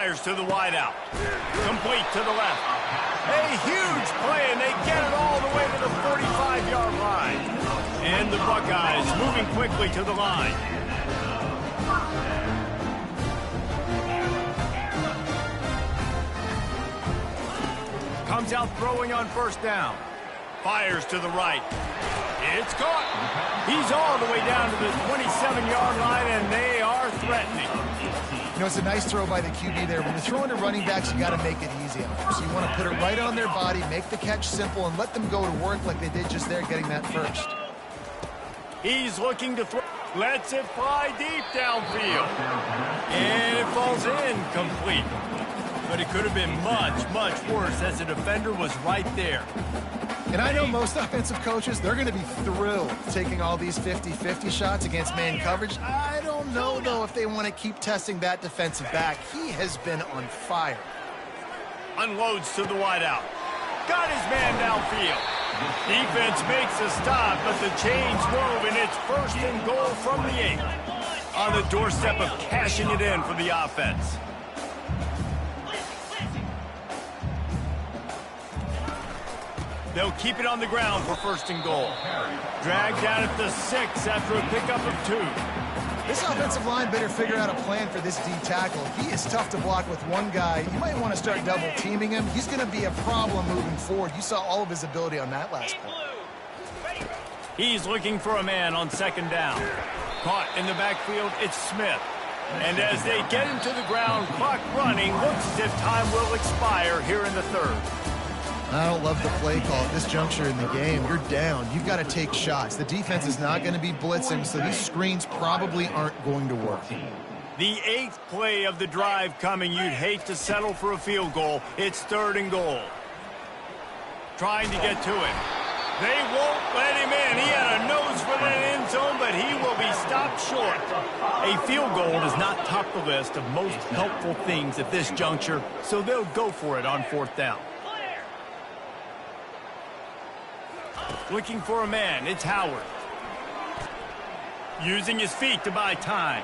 Fires to the wideout. Complete to the left. A huge play, and they get it all the way to the 45-yard line. And the Buckeyes moving quickly to the line. Comes out throwing on first down. Fires to the right. It's caught. He's all the way down to the 27-yard line, and they are threatening. You know, it's a nice throw by the QB there. When you're throwing to running backs, you got to make it easy on them. So you want to put it right on their body, make the catch simple, and let them go to work like they did just there, getting that first. He's looking to throw. Lets it fly deep downfield. And it falls incomplete. But it could have been much, much worse as the defender was right there. And I know most offensive coaches, they're going to be thrilled taking all these 50-50 shots against man coverage. I don't know, though, if they want to keep testing that defensive back. He has been on fire. Unloads to the wideout. Got his man downfield. Defense makes a stop, but the chains move, and it's 1st and goal from the 8. On the doorstep of cashing it in for the offense. They'll keep it on the ground for 1st and goal. Dragged down at the 6 after a pickup of 2. This offensive line better figure out a plan for this D tackle. He is tough to block with one guy. You might want to start double teaming him. He's going to be a problem moving forward. You saw all of his ability on that last play. He's looking for a man on 2nd down. Caught in the backfield, it's Smith. And as they get him to the ground, clock running, looks as if time will expire here in the 3rd. I don't love the play call at this juncture in the game. You're down. You've got to take shots. The defense is not going to be blitzing, so these screens probably aren't going to work. The 8th play of the drive coming. You'd hate to settle for a field goal. It's 3rd and goal. Trying to get to him. They won't let him in. He had a nose for that end zone, but he will be stopped short. A field goal does not top the list of most helpful things at this juncture, so they'll go for it on 4th down. Looking for a man, it's Howard. Using his feet to buy time.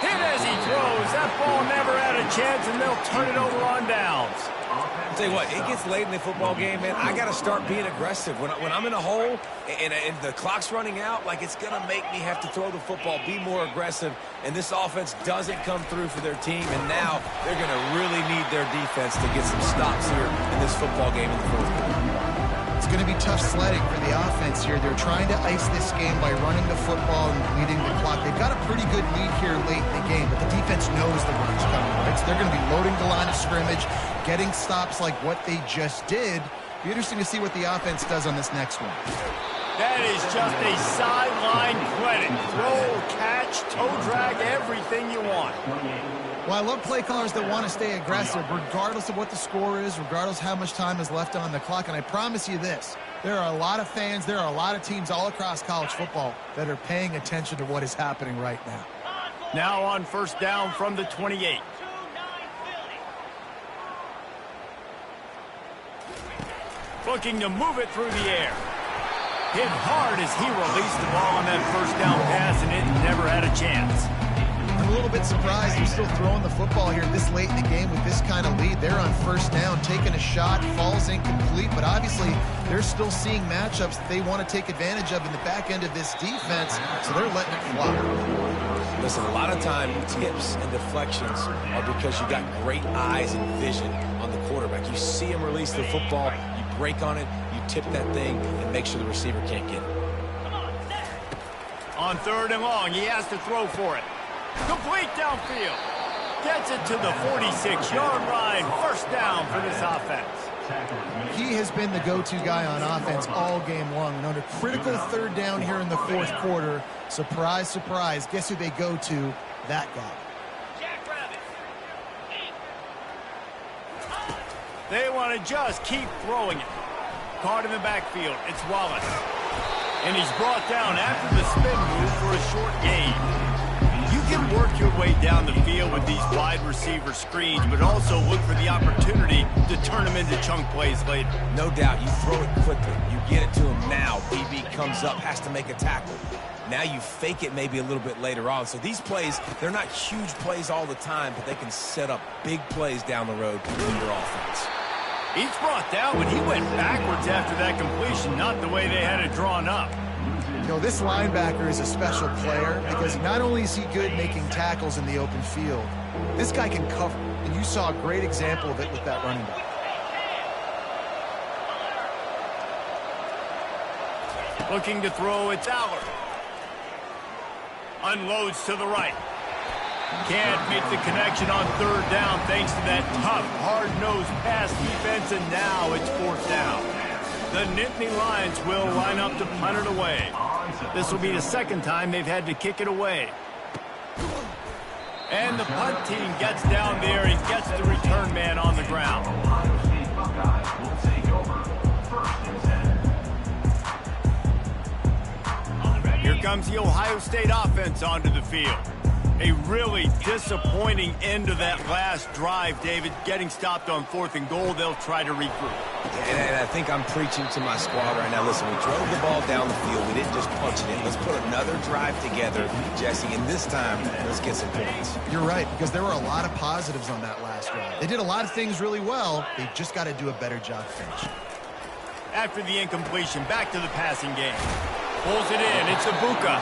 Hit as he throws. That ball never had a chance, and they'll turn it over on downs. I'll tell you what, it gets late in the football game, man. I got to start being aggressive. When I'm in a hole and the clock's running out, like, it's going to make me have to throw the football, be more aggressive, and this offense doesn't come through for their team, and now they're going to really need their defense to get some stops here in this football game in the 4th quarter. It's going to be tough sledding for the offense here. They're trying to ice this game by running the football and leading the clock. They've got a pretty good lead here late in the game, but the defense knows the run's coming, right? So they're going to be loading the line of scrimmage, getting stops like what they just did. Be interesting to see what the offense does on this next one. That is just a sideline credit. Throw, catch, toe drag, everything you want. Well, I love play callers that want to stay aggressive regardless of what the score is, regardless how much time is left on the clock. And I promise you this, there are a lot of fans, there are a lot of teams all across college football that are paying attention to what is happening right now. Now on 1st down from the 28. Looking to move it through the air. Hit hard as he released the ball on that 1st down pass, and it never had a chance. I'm a little bit surprised they're still throwing the football here this late in the game with this kind of lead. They're on 1st down, taking a shot, falls incomplete, but obviously they're still seeing matchups that they want to take advantage of in the back end of this defense, so they're letting it fly. Listen, a lot of time tips and deflections are because you got great eyes and vision on the quarterback. You see him release the football, you break on it, you tip that thing, and make sure the receiver can't get it. On 3rd and long, he has to throw for it. Complete downfield. Gets it to the 46-yard line. 1st down for this offense. He has been the go-to guy on offense all game long. And on a critical 3rd down here in the 4th quarter, surprise, surprise, guess who they go to? That guy. They want to just keep throwing it. Caught in the backfield. It's Wallace. And he's brought down after the spin move for a short gain. You can work your way down the field with these wide receiver screens, but also look for the opportunity to turn them into chunk plays later. No doubt, you throw it quickly. You get it to him now. BB comes up, has to make a tackle. Now you fake it maybe a little bit later on. So these plays, they're not huge plays all the time, but they can set up big plays down the road in your offense. He's brought down, but he went backwards after that completion, not the way they had it drawn up. You know, this linebacker is a special player because not only is he good making tackles in the open field, this guy can cover. And you saw a great example of it with that running back. Looking to throw, it's Allard. Unloads to the right. Can't make the connection on third down thanks to that tough, hard-nosed pass defense, and now it's fourth down. The Nittany Lions will line up to punt it away. This will be the second time they've had to kick it away. And the punt team gets down there and gets the return man on the ground. Here comes the Ohio State offense onto the field. A really disappointing end to that last drive, David. Getting stopped on 4th and goal, they'll try to regroup. And I think I'm preaching to my squad right now. Listen, we drove the ball down the field. We didn't just punch it in. Let's put another drive together, Jesse, and this time, let's get some points. You're right, because there were a lot of positives on that last drive. They did a lot of things really well. They just got to do a better job finishing. After the incompletion, back to the passing game. Pulls it in. It's Ibuka.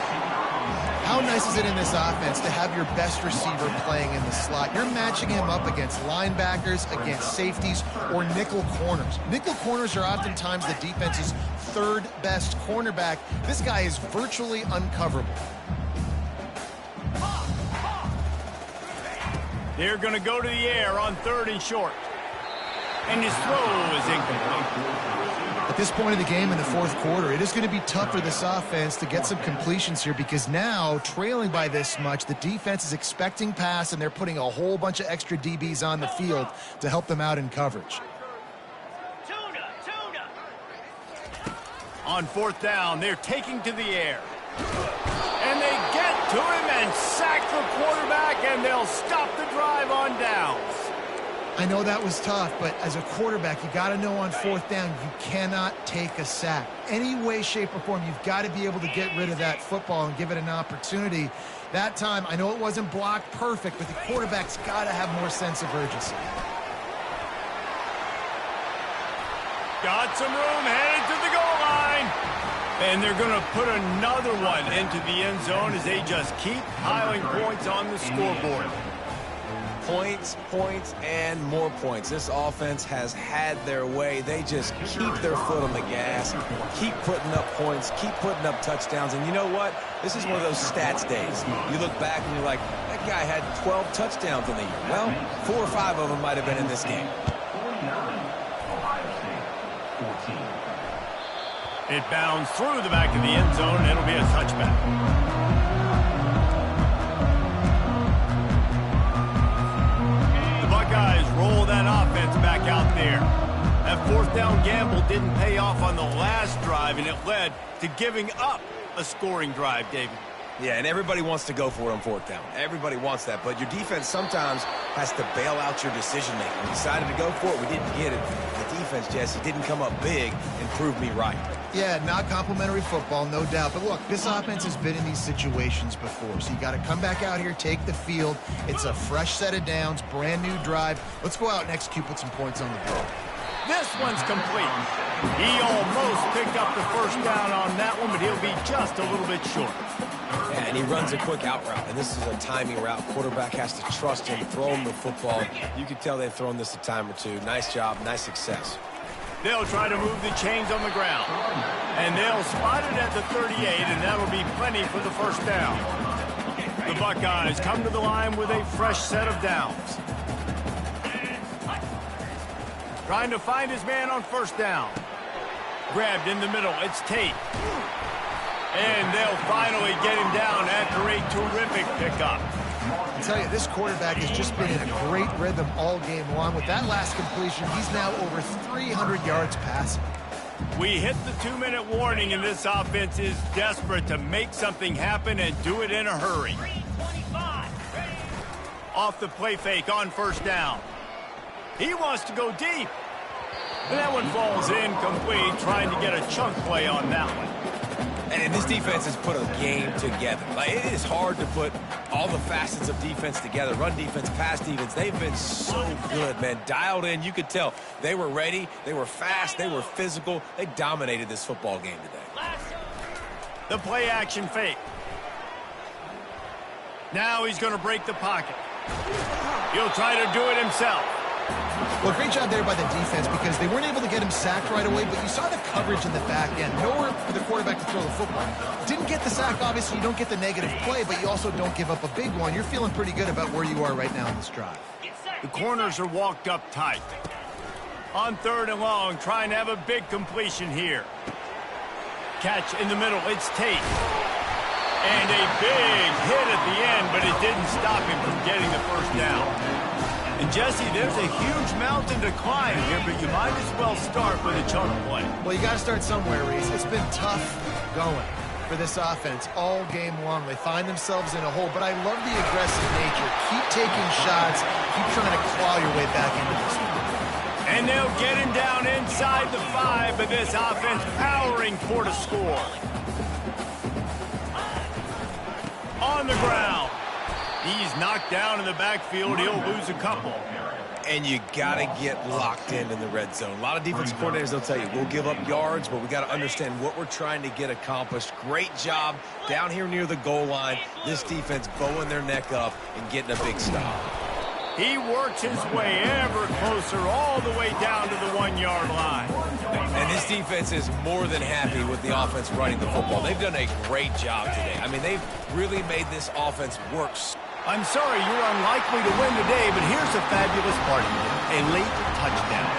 How nice is it in this offense to have your best receiver playing in the slot? You're matching him up against linebackers, against safeties, or nickel corners. Nickel corners are oftentimes the defense's third best cornerback. This guy is virtually uncoverable. They're going to go to the air on 3rd and short. And his throw is incomplete. At this point of the game in the 4th quarter, it is going to be tough for this offense to get some completions here because now, trailing by this much, the defense is expecting pass, and they're putting a whole bunch of extra DBs on the field to help them out in coverage. On 4th down, they're taking to the air. And they get to him and sack the quarterback, and they'll stop the drive on downs. I know that was tough, but as a quarterback, you got to know on 4th down, you cannot take a sack. Any way, shape, or form, you've got to be able to get rid of that football and give it an opportunity. That time, I know it wasn't blocked perfect, but the quarterback's got to have more sense of urgency. Got some room, headed to the goal line. And they're going to put another one into the end zone as they just keep piling points on the scoreboard. Points, points, and more points. This offense has had their way. They just keep their foot on the gas, keep putting up points, keep putting up touchdowns. And you know what? This is one of those stats days. You look back and you're like, that guy had 12 touchdowns in the year. Well, 4 or 5 of them might have been in this game. It bounds through the back of the end zone, and it'll be a touchback. Buckeyes roll that offense back out there. That 4th down gamble didn't pay off on the last drive, and it led to giving up a scoring drive, David. Yeah, and everybody wants to go for it on 4th down. Everybody wants that, but your defense sometimes has to bail out your decision-making. We decided to go for it. We didn't get it. The defense, Jesse, didn't come up big and prove me right. Yeah, not complimentary football, no doubt. But look, this offense has been in these situations before. So you got to come back out here, take the field. It's a fresh set of downs, brand new drive. Let's go out and execute, put some points on the board. This one's complete. He almost picked up the first down on that one, but he'll be just a little bit short. Yeah, and he runs a quick out route, and this is a timing route. Quarterback has to trust him, throw him the football. You can tell they've thrown this a time or two. Nice job, nice success. They'll try to move the chains on the ground. And they'll spot it at the 38, and that'll be plenty for the first down. The Buckeyes come to the line with a fresh set of downs. Trying to find his man on 1st down. Grabbed in the middle, it's Tate. And they'll finally get him down after a terrific pickup. I tell you, this quarterback has just been in a great rhythm all game long. With that last completion, he's now over 300 yards passing. We hit the 2-minute warning, and this offense is desperate to make something happen and do it in a hurry. Off the play fake on 1st down. He wants to go deep. And that one falls incomplete, trying to get a chunk play on that one. And this defense has put a game together. Like, it is hard to put all the facets of defense together. Run defense, pass defense. They've been so good, man. Dialed in. You could tell they were ready. They were fast. They were physical. They dominated this football game today. The play action fake. Now he's going to break the pocket. He'll try to do it himself. Well, great job there by the defense because they weren't able to get him sacked right away, but you saw the coverage in the back end. Nowhere for the quarterback to throw the football. Didn't get the sack, obviously. You don't get the negative play, but you also don't give up a big one. You're feeling pretty good about where you are right now in this drive. The corners are walked up tight. On 3rd and long, trying to have a big completion here. Catch in the middle. It's Tate. And a big hit at the end, but it didn't stop him from getting the first down. And, Jesse, there's a huge mountain to climb here, but you might as well start with a chunk play. Well, you got to start somewhere, Reese. It's been tough going for this offense all game long. They find themselves in a hole, but I love the aggressive nature. Keep taking shots. Keep trying to claw your way back into this one. And they'll get him down inside the 5, but this offense powering toward a score. On the ground. He's knocked down in the backfield. He'll lose a couple. And you got to get locked in the red zone. A lot of defensive coordinators, they'll tell you, we'll give up yards, but we got to understand what we're trying to get accomplished. Great job down here near the goal line. This defense bowing their neck up and getting a big stop. He works his way ever closer all the way down to the 1-yard line. And this defense is more than happy with the offense running the football. They've done a great job today. I mean, they've really made this offense work. I'm sorry you're unlikely to win today, but here's a fabulous part of it. A late touchdown.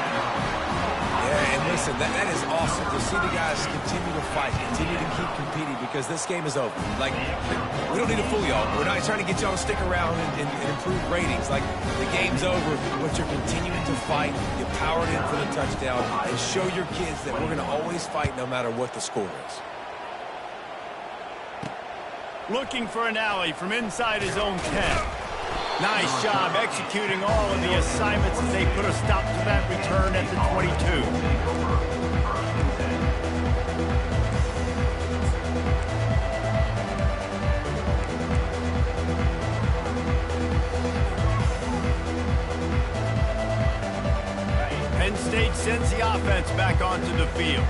Yeah, and listen, that is awesome to see the guys continue to fight, continue to keep competing because this game is over. Like, we don't need to fool y'all. We're not trying to get y'all to stick around and improve ratings. Like, the game's over, but you're continuing to fight. You powered in for the touchdown and show your kids that we're going to always fight no matter what the score is. Looking for an alley from inside his own 10. Nice job executing all of the assignments as they put a stop to that return at the 22. Penn State sends the offense back onto the field.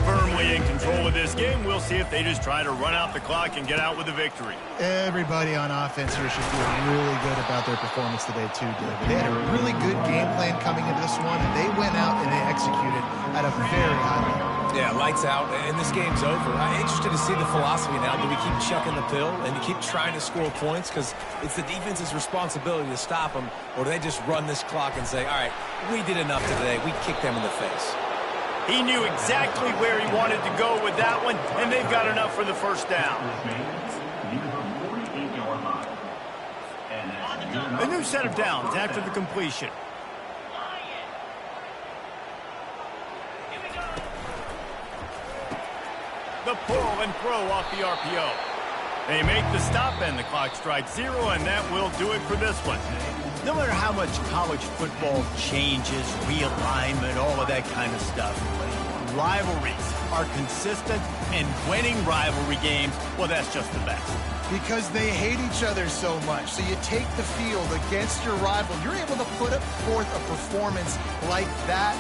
Firmly in control of this game. We'll see if they just try to run out the clock and get out with a victory. Everybody on offense here should feel really good about their performance today, too, David. They had a really good game plan coming into this one, and they went out and they executed at a very high level. Yeah, lights out, and this game's over. I'm interested to see the philosophy now. Do we keep chucking the pill and keep trying to score points? Because it's the defense's responsibility to stop them, or do they just run this clock and say, all right, we did enough today. We kicked them in the face. He knew exactly where he wanted to go with that one, and they've got enough for the first down. A new set of downs after the completion. The pull and throw off the RPO. They make the stop, and the clock strikes 0, and that will do it for this one. No matter how much college football changes, realignment, all of that kind of stuff, rivalries are consistent, and winning rivalry games, well, that's just the best. Because they hate each other so much. So you take the field against your rival. You're able to put forth a performance like that